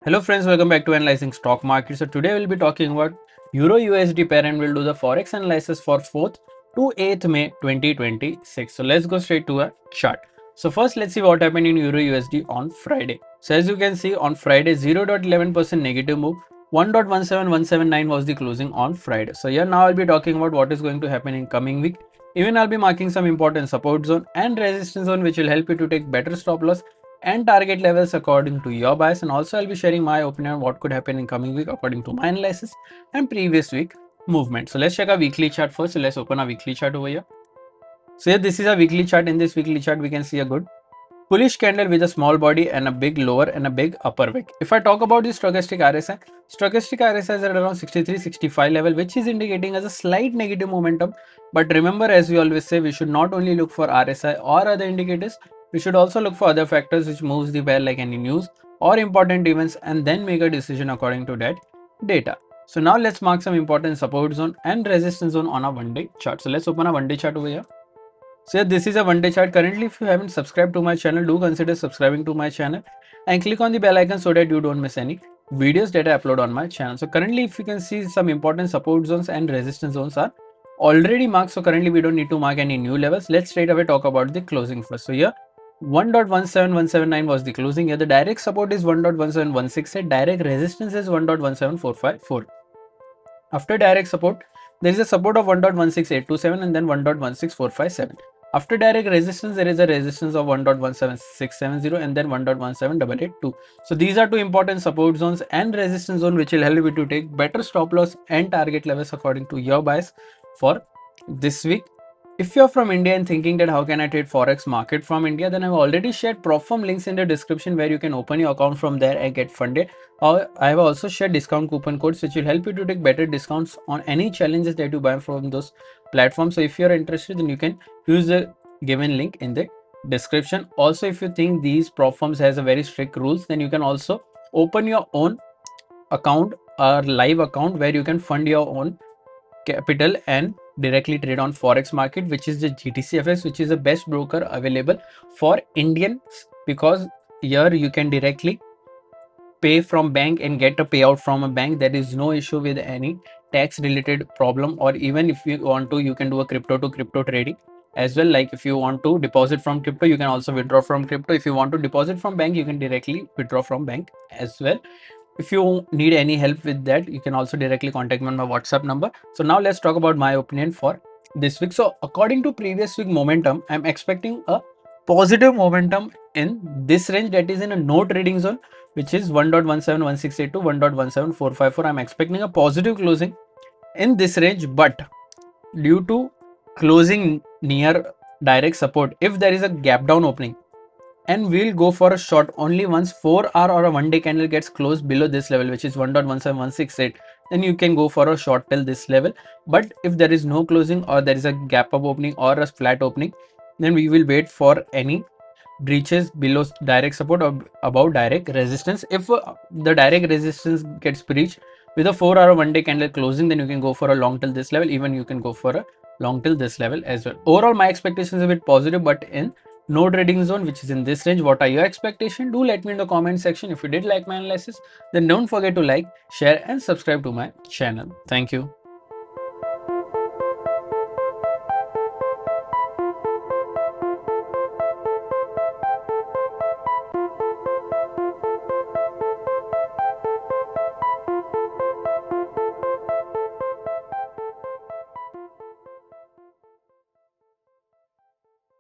Hello friends, welcome back to Analyzing Stock Market. So today we'll be talking about Euro USD pair and we'll do the Forex analysis for 4th to 8th May 2026. So let's go straight to a chart. So first let's see what happened in Euro USD on Friday. So as you can see on Friday 0.11% negative move, 1.17179 was the closing on Friday. So here now I'll be talking about what is going to happen in coming week. Even I'll be marking some important support zone and resistance zone which will help you to take better stop loss and target levels according to your bias, and also I'll be sharing my opinion on what could happen in coming week according to my analysis and previous week movement. So let's check our weekly chart first. So let's open our weekly chart over here. So here this is a weekly chart. In this weekly chart we can see a good bullish candle with a small body and a big lower and a big upper wick. If I talk about the stochastic RSI is at around 63-65 level, which is indicating as a slight negative momentum. But remember, as we always say, we should not only look for RSI or other indicators, we should also look for other factors which moves the pair, like any news or important events, and then make a decision according to that data. So now let's mark some important support zone and resistance zone on a one-day chart. So let's open a one-day chart over here. So yeah, this is a one-day chart. Currently, if you haven't subscribed to my channel, do consider subscribing to my channel and click on the bell icon so that you don't miss any videos that I upload on my channel. So currently, if you can see, some important support zones and resistance zones are already marked. So currently we don't need to mark any new levels. Let's straight away talk about the closing first. So here 1.17179 was the closing. Here the direct support is 1.17168. Direct resistance is 1.17454. After direct support, there is a support of 1.16827 and then 1.16457. After direct resistance, there is a resistance of 1.17670 and then 1.17882. So these are two important support zones and resistance zone which will help you to take better stop loss and target levels according to your bias for this week. If you're from India and thinking that how can I trade Forex market from India, then I've already shared prop firm links in the description where you can open your account from there and get funded. I have also shared discount coupon codes which will help you to take better discounts on any challenges that you buy from those platforms. So if you're interested, then you can use the given link in the description. Also, if you think these prop firms has a very strict rules, then you can also open your own account or live account where you can fund your own capital and directly trade on Forex market, which is the GTCFX, which is the best broker available for Indians, because here you can directly pay from bank and get a payout from a bank. There is no issue with any tax related problem, or even if you want to, you can do a crypto to crypto trading as well. Like if you want to deposit from crypto, you can also withdraw from crypto. If you want to deposit from bank, you can directly withdraw from bank as well. If you need any help with that, you can also directly contact me on my WhatsApp number. So now let's talk about my opinion for this week. So according to previous week momentum, I'm expecting a positive momentum in this range, that is in a no trading zone, which is 1.17168 to 1.17454. I'm expecting a positive closing in this range, but due to closing near direct support, if there is a gap down opening, and we'll go for a short only once 4-hour or a one-day candle gets closed below this level, which is 1.17168, then you can go for a short till this level. But if there is no closing, or there is a gap up opening or a flat opening, then we will wait for any breaches below direct support or above direct resistance. If the direct resistance gets breached with a 4-hour one-day candle closing, then you can go for a long till this level. Even you can go for a long till this level as well. Overall, my expectations are a bit positive, but in no trading zone, which is in this range. What are your expectations? Do let me in the comment section. If you did like my analysis, then don't forget to like, share and subscribe to my channel. Thank you.